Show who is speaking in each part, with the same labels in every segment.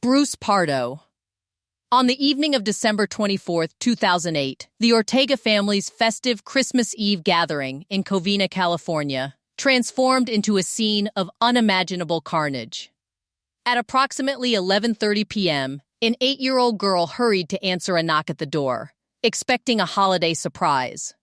Speaker 1: Bruce Pardo. On the evening of December 24, 2008, the Ortega family's festive Christmas Eve gathering in Covina, California, transformed into a scene of unimaginable carnage. At approximately 11:30 p.m., an 8-year-old girl hurried to answer a knock at the door, expecting a holiday surprise.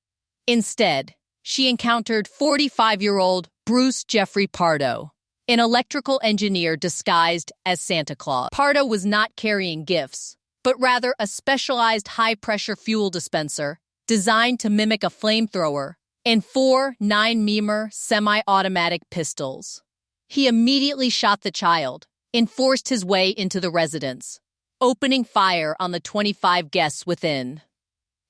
Speaker 1: Instead, she encountered 45-year-old Bruce Jeffrey Pardo, an electrical engineer disguised as Santa Claus. Pardo was not carrying gifts, but rather a specialized high-pressure fuel dispenser designed to mimic a flamethrower and 4 9mm semi-automatic pistols. He immediately shot the child and forced his way into the residence, opening fire on the 25 guests within.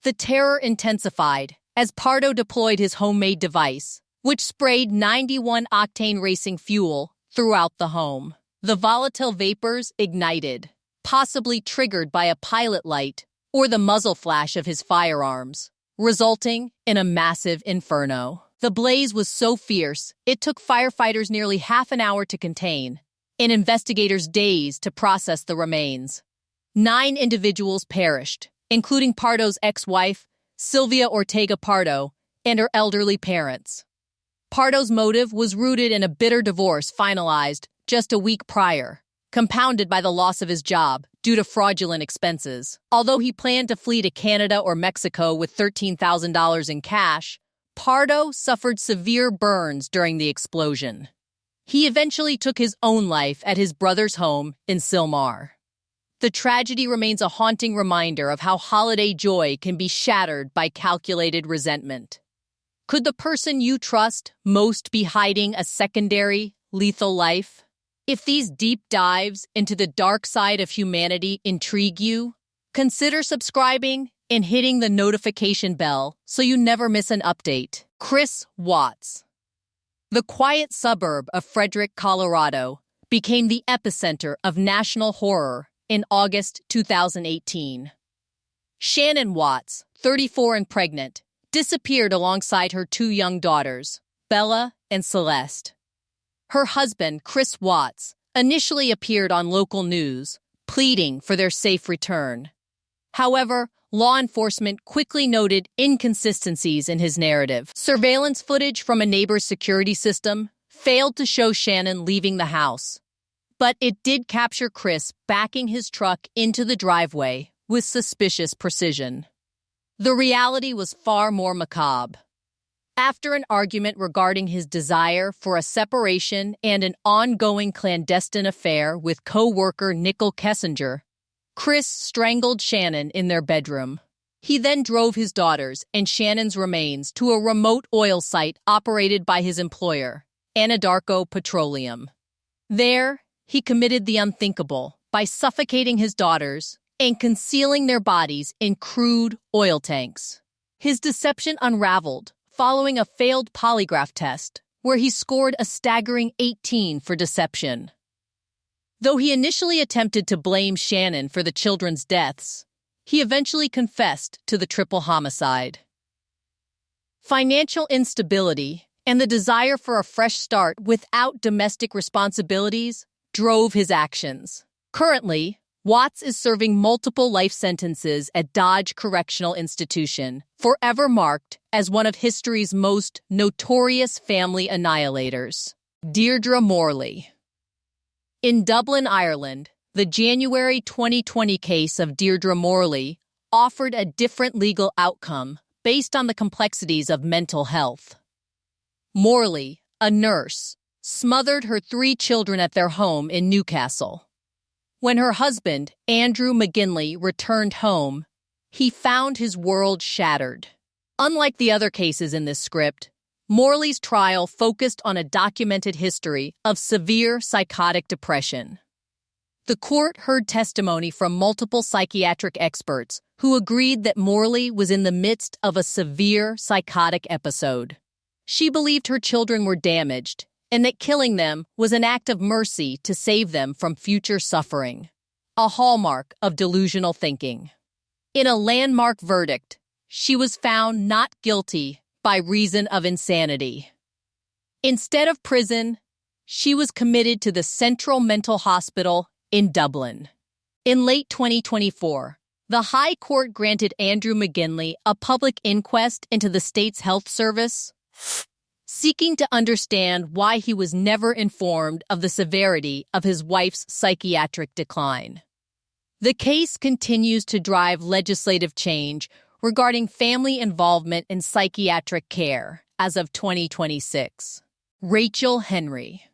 Speaker 1: The terror intensified as Pardo deployed his homemade device, which sprayed 91-octane racing fuel throughout the home. The volatile vapors ignited, possibly triggered by a pilot light or the muzzle flash of his firearms, resulting in a massive inferno. The blaze was so fierce, it took firefighters nearly half an hour to contain, and investigators days to process the remains. 9 individuals perished, including Pardo's ex-wife, Sylvia Ortega Pardo, and her elderly parents. Pardo's motive was rooted in a bitter divorce finalized just a week prior, compounded by the loss of his job due to fraudulent expenses. Although he planned to flee to Canada or Mexico with $13,000 in cash, Pardo suffered severe burns during the explosion. He eventually took his own life at his brother's home in Silmar. The tragedy remains a haunting reminder of how holiday joy can be shattered by calculated resentment. Could the person you trust most be hiding a secondary, lethal life? If these deep dives into the dark side of humanity intrigue you, consider subscribing and hitting the notification bell so you never miss an update. Chris Watts. The quiet suburb of Frederick, Colorado, became the epicenter of national horror in August 2018. Shannon Watts, 34 and pregnant, disappeared alongside her 2 young daughters, Bella and Celeste. Her husband, Chris Watts, initially appeared on local news, pleading for their safe return. However, law enforcement quickly noted inconsistencies in his narrative. Surveillance footage from a neighbor's security system failed to show Shannon leaving the house, but it did capture Chris backing his truck into the driveway with suspicious precision. The reality was far more macabre. After an argument regarding his desire for a separation and an ongoing clandestine affair with co-worker Nicole Kessinger, Chris strangled Shannon in their bedroom. He then drove his daughters and Shannon's remains to a remote oil site operated by his employer, Anadarko Petroleum. There, he committed the unthinkable by suffocating his daughters and concealing their bodies in crude oil tanks. His deception unraveled following a failed polygraph test, where he scored a staggering 18 for deception. Though he initially attempted to blame Shannon for the children's deaths, he eventually confessed to the triple homicide. Financial instability and the desire for a fresh start without domestic responsibilities drove his actions. Currently, Watts is serving multiple life sentences at Dodge Correctional Institution, forever marked as one of history's most notorious family annihilators. Deirdre Morley. In Dublin, Ireland, the January 2020 case of Deirdre Morley offered a different legal outcome based on the complexities of mental health. Morley, a nurse, smothered her 3 children at their home in Newcastle. When her husband, Andrew McGinley, returned home, he found his world shattered. Unlike the other cases in this script, Morley's trial focused on a documented history of severe psychotic depression. The court heard testimony from multiple psychiatric experts who agreed that Morley was in the midst of a severe psychotic episode. She believed her children were damaged and that killing them was an act of mercy to save them from future suffering, a hallmark of delusional thinking. In a landmark verdict, she was found not guilty by reason of insanity. Instead of prison, she was committed to the Central Mental Hospital in Dublin. In late 2024, the High Court granted Andrew McGinley a public inquest into the state's health service, seeking to understand why he was never informed of the severity of his wife's psychiatric decline. The case continues to drive legislative change regarding family involvement in psychiatric care as of 2026. Rachel Henry.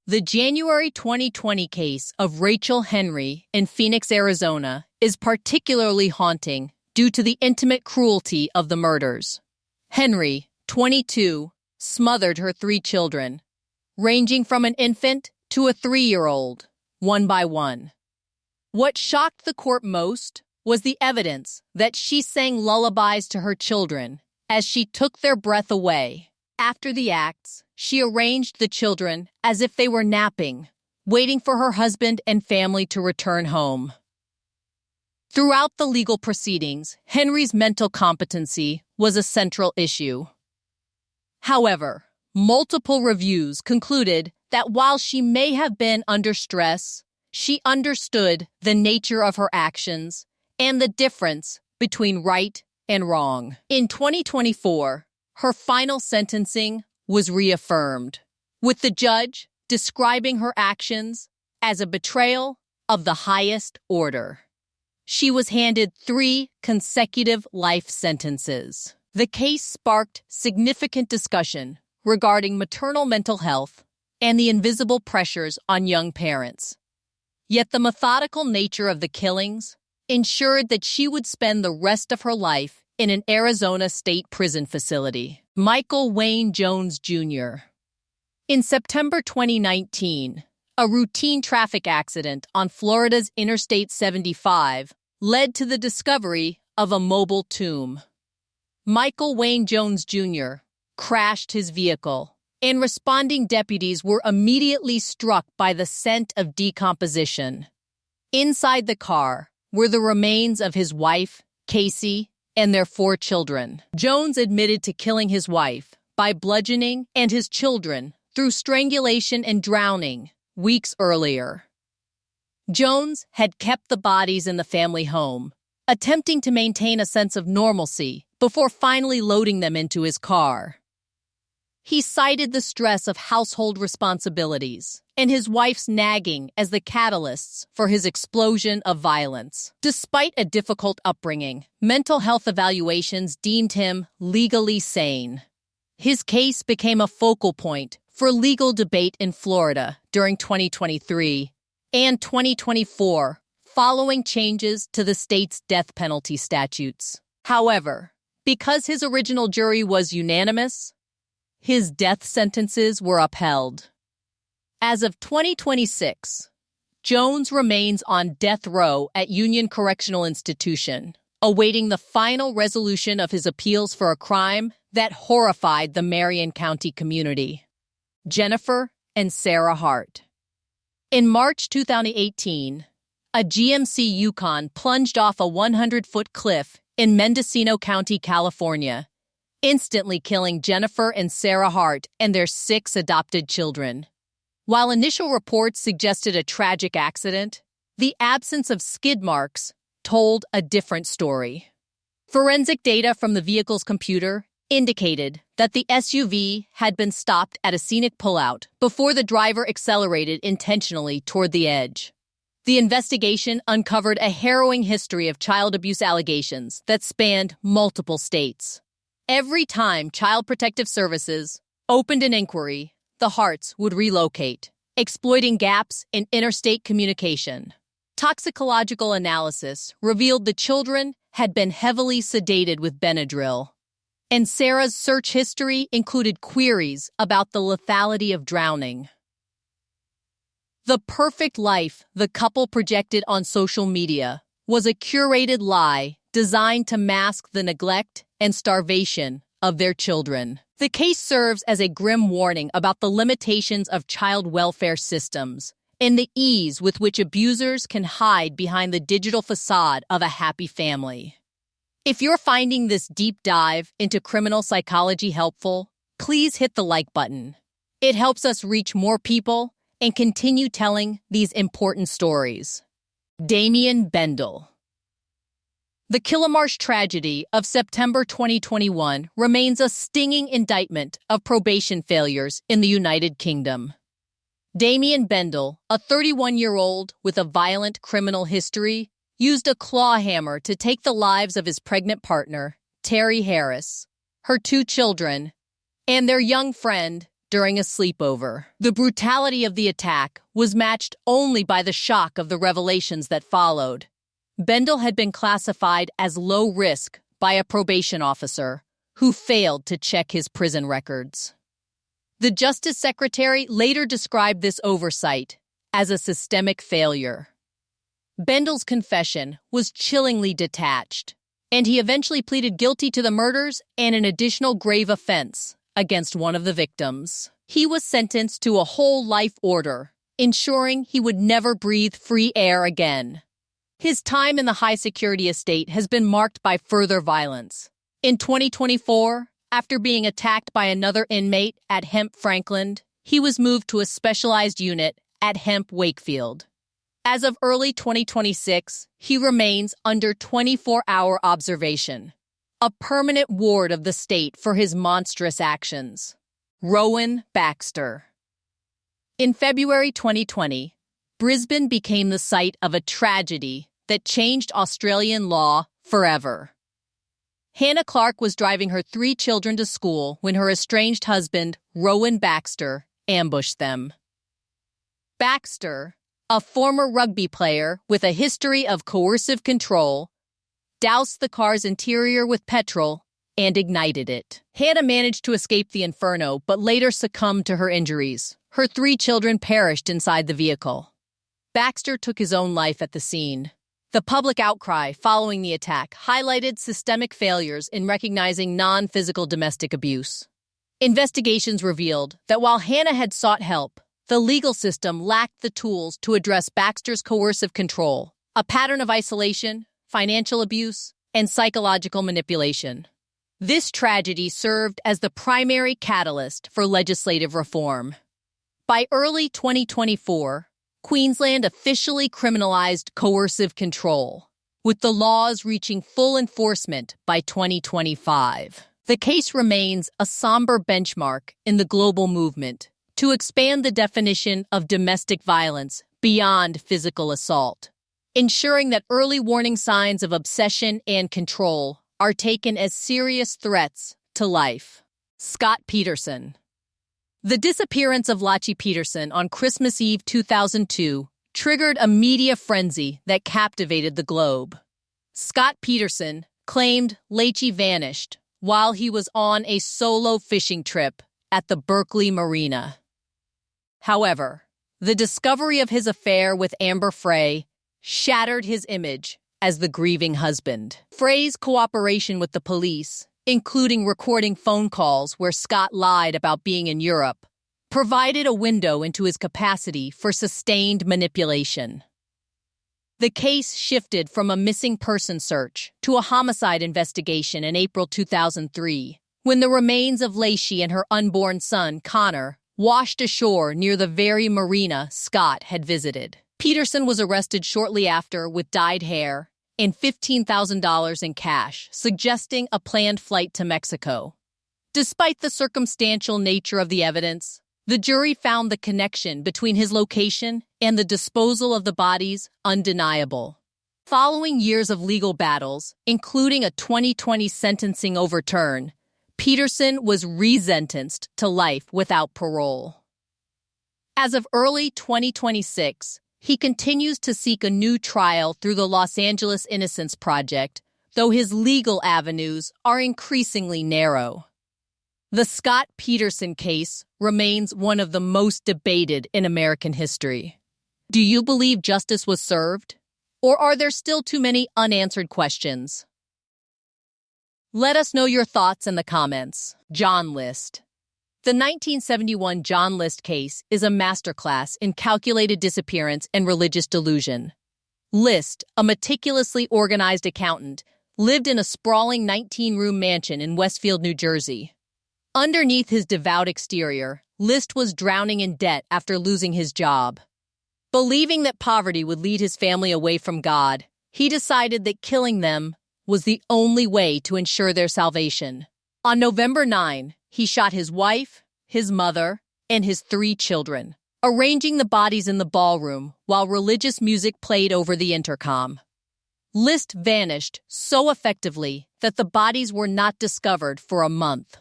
Speaker 1: The January 2020 case of Rachel Henry in Phoenix, Arizona, is particularly haunting due to the intimate cruelty of the murders. Henry, 22, smothered her 3 children, ranging from an infant to a 3-year-old, one by one. What shocked the court most was the evidence that she sang lullabies to her children as she took their breath away. After the acts, she arranged the children as if they were napping, waiting for her husband and family to return home. Throughout the legal proceedings, Henry's mental competency was a central issue. However, multiple reviews concluded that while she may have been under stress, she understood the nature of her actions and the difference between right and wrong. In 2024, her final sentencing was reaffirmed, with the judge describing her actions as a betrayal of the highest order. She was handed 3 consecutive life sentences. The case sparked significant discussion regarding maternal mental health and the invisible pressures on young parents. Yet the methodical nature of the killings ensured that she would spend the rest of her life in an Arizona state prison facility. Michael Wayne Jones, Jr. In September 2019, a routine traffic accident on Florida's Interstate 75 led to the discovery of a mobile tomb. Michael Wayne Jones, Jr. crashed his vehicle, and responding deputies were immediately struck by the scent of decomposition. Inside the car were the remains of his wife, Casey, and their 4 children. Jones admitted to killing his wife by bludgeoning and his children through strangulation and drowning weeks earlier. Jones had kept the bodies in the family home, attempting to maintain a sense of normalcy before finally loading them into his car. He cited the stress of household responsibilities and his wife's nagging as the catalysts for his explosion of violence. Despite a difficult upbringing, mental health evaluations deemed him legally sane. His case became a focal point for legal debate in Florida during 2023 and 2024, following changes to the state's death penalty statutes. However, because his original jury was unanimous, his death sentences were upheld. As of 2026, Jones remains on death row at Union Correctional Institution, awaiting the final resolution of his appeals for a crime that horrified the Marion County community. Jennifer and Sarah Hart. In March 2018, a GMC Yukon plunged off a 100-foot cliff in Mendocino County, California, instantly killing Jennifer and Sarah Hart and their 6 adopted children. While initial reports suggested a tragic accident, the absence of skid marks told a different story. Forensic data from the vehicle's computer indicated that the SUV had been stopped at a scenic pullout before the driver accelerated intentionally toward the edge. The investigation uncovered a harrowing history of child abuse allegations that spanned multiple states. Every time Child Protective Services opened an inquiry, the Harts would relocate, exploiting gaps in interstate communication. Toxicological analysis revealed the children had been heavily sedated with Benadryl, and Sarah's search history included queries about the lethality of drowning. The perfect life the couple projected on social media was a curated lie designed to mask the neglect and starvation of their children. The case serves as a grim warning about the limitations of child welfare systems and the ease with which abusers can hide behind the digital facade of a happy family. If you're finding this deep dive into criminal psychology helpful, please hit the like button. It helps us reach more people and continue telling these important stories. Damien Bendel. The Killamarsh tragedy of September 2021 remains a stinging indictment of probation failures in the United Kingdom. Damien Bendel, a 31-year-old with a violent criminal history, used a claw hammer to take the lives of his pregnant partner, Terry Harris, her 2 children, and their young friend during a sleepover. The brutality of the attack was matched only by the shock of the revelations that followed. Bendel had been classified as low risk by a probation officer who failed to check his prison records. The Justice Secretary later described this oversight as a systemic failure. Bendel's confession was chillingly detached, and he eventually pleaded guilty to the murders and an additional grave offense against one of the victims. He was sentenced to a whole life order, ensuring he would never breathe free air again. His time in the high-security estate has been marked by further violence. In 2024, after being attacked by another inmate at Hemp Franklin, he was moved to a specialized unit at Hemp Wakefield. As of early 2026, he remains under 24-hour observation, a permanent ward of the state for his monstrous actions. Rowan Baxter. In February 2020, Brisbane became the site of a tragedy that changed Australian law forever. Hannah Clark was driving her 3 children to school when her estranged husband, Rowan Baxter, ambushed them. Baxter, a former rugby player with a history of coercive control, doused the car's interior with petrol and ignited it. Hannah managed to escape the inferno, but later succumbed to her injuries. Her 3 children perished inside the vehicle. Baxter took his own life at the scene. The public outcry following the attack highlighted systemic failures in recognizing non-physical domestic abuse. Investigations revealed that while Hannah had sought help, the legal system lacked the tools to address Baxter's coercive control, a pattern of isolation, financial abuse, and psychological manipulation. This tragedy served as the primary catalyst for legislative reform. By early 2024, Queensland officially criminalized coercive control, with the laws reaching full enforcement by 2025. The case remains a somber benchmark in the global movement to expand the definition of domestic violence beyond physical assault, ensuring that early warning signs of obsession and control are taken as serious threats to life. Scott Peterson. The disappearance of Lachie Peterson on Christmas Eve 2002 triggered a media frenzy that captivated the globe. Scott Peterson claimed Lachie vanished while he was on a solo fishing trip at the Berkeley Marina. However, the discovery of his affair with Amber Frey shattered his image as the grieving husband. Frey's cooperation with the police, including recording phone calls where Scott lied about being in Europe, provided a window into his capacity for sustained manipulation. The case shifted from a missing person search to a homicide investigation in April 2003, when the remains of Lachie and her unborn son, Connor, washed ashore near the very marina Scott had visited. Peterson was arrested shortly after with dyed hair and $15,000 in cash, suggesting a planned flight to Mexico. Despite the circumstantial nature of the evidence, the jury found the connection between his location and the disposal of the bodies undeniable. Following years of legal battles, including a 2020 sentencing overturn, Peterson was re-sentenced to life without parole. As of early 2026, he continues to seek a new trial through the Los Angeles Innocence Project, though his legal avenues are increasingly narrow. The Scott Peterson case remains one of the most debated in American history. Do you believe justice was served? Or are there still too many unanswered questions? Let us know your thoughts in the comments. John List. The 1971 John List case is a masterclass in calculated disappearance and religious delusion. List, a meticulously organized accountant, lived in a sprawling 19-room mansion in Westfield, New Jersey. Underneath his devout exterior, List was drowning in debt after losing his job. Believing that poverty would lead his family away from God, he decided that killing them was the only way to ensure their salvation. On November 9, he shot his wife, his mother, and his 3 children, arranging the bodies in the ballroom while religious music played over the intercom. List vanished so effectively that the bodies were not discovered for a month.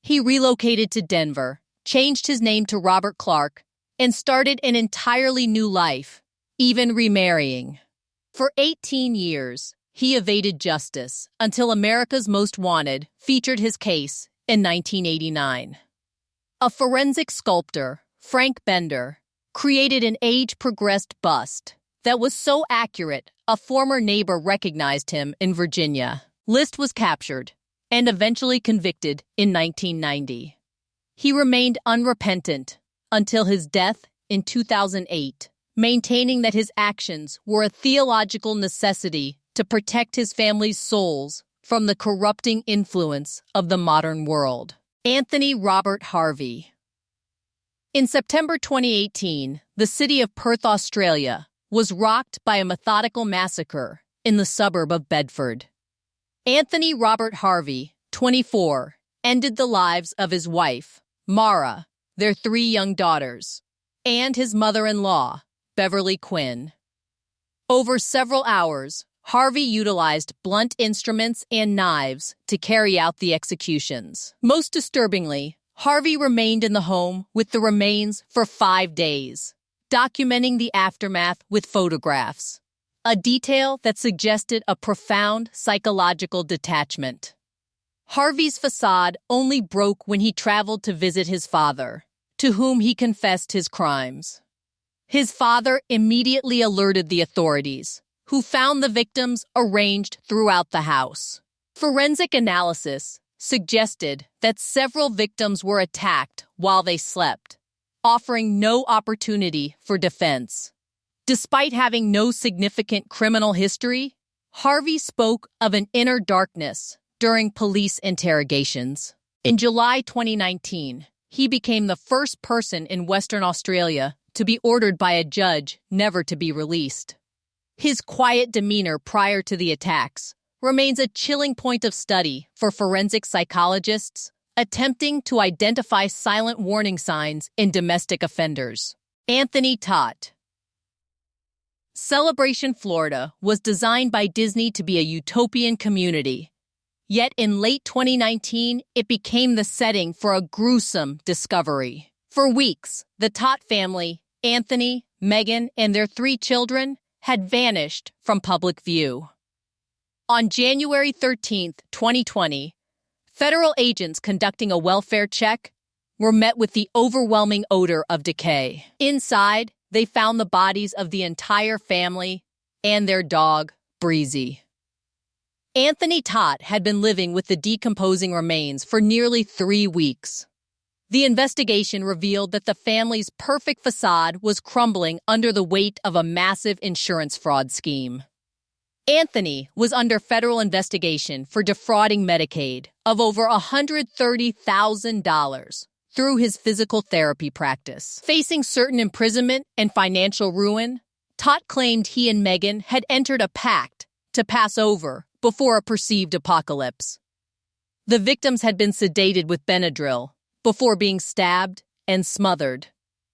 Speaker 1: He relocated to Denver, changed his name to Robert Clark, and started an entirely new life, even remarrying. For 18 years, he evaded justice until America's Most Wanted featured his case in 1989. A forensic sculptor, Frank Bender, created an age-progressed bust that was so accurate a former neighbor recognized him in Virginia. List was captured and eventually convicted in 1990. He remained unrepentant until his death in 2008, maintaining that his actions were a theological necessity to protect his family's souls from the corrupting influence of the modern world. Anthony Robert Harvey. In September 2018, the city of Perth, Australia, was rocked by a methodical massacre in the suburb of Bedford. Anthony Robert Harvey, 24, ended the lives of his wife, Mara, their 3 young daughters, and his mother-in-law, Beverly Quinn. Over several hours, Harvey utilized blunt instruments and knives to carry out the executions. Most disturbingly, Harvey remained in the home with the remains for 5 days, documenting the aftermath with photographs, a detail that suggested a profound psychological detachment. Harvey's facade only broke when he traveled to visit his father, to whom he confessed his crimes. His father immediately alerted the authorities, who found the victims arranged throughout the house. Forensic analysis suggested that several victims were attacked while they slept, offering no opportunity for defense. Despite having no significant criminal history, Harvey spoke of an inner darkness during police interrogations. In July 2019, he became the first person in Western Australia to be ordered by a judge never to be released. His quiet demeanor prior to the attacks remains a chilling point of study for forensic psychologists attempting to identify silent warning signs in domestic offenders. Anthony Todt. Celebration, Florida was designed by Disney to be a utopian community. Yet in late 2019, it became the setting for a gruesome discovery. For weeks, the Todt family, Anthony, Meghan, and their 3 children, had vanished from public view. On January 13, 2020, federal agents conducting a welfare check were met with the overwhelming odor of decay. Inside, they found the bodies of the entire family and their dog, Breezy. Anthony Todt had been living with the decomposing remains for nearly 3 weeks. The investigation revealed that the family's perfect facade was crumbling under the weight of a massive insurance fraud scheme. Anthony was under federal investigation for defrauding Medicaid of over $130,000 through his physical therapy practice. Facing certain imprisonment and financial ruin, Todt claimed he and Meghan had entered a pact to pass over before a perceived apocalypse. The victims had been sedated with Benadryl before being stabbed and smothered.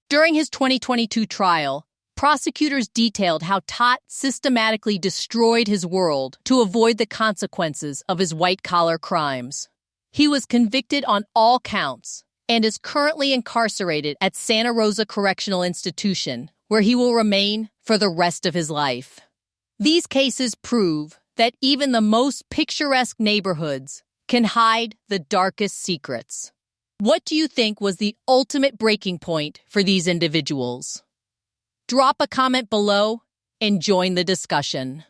Speaker 1: During his 2022 trial, prosecutors detailed how Todt systematically destroyed his world to avoid the consequences of his white-collar crimes. He was convicted on all counts and is currently incarcerated at Santa Rosa Correctional Institution, where he will remain for the rest of his life. These cases prove that even the most picturesque neighborhoods can hide the darkest secrets. What do you think was the ultimate breaking point for these individuals? Drop a comment below and join the discussion.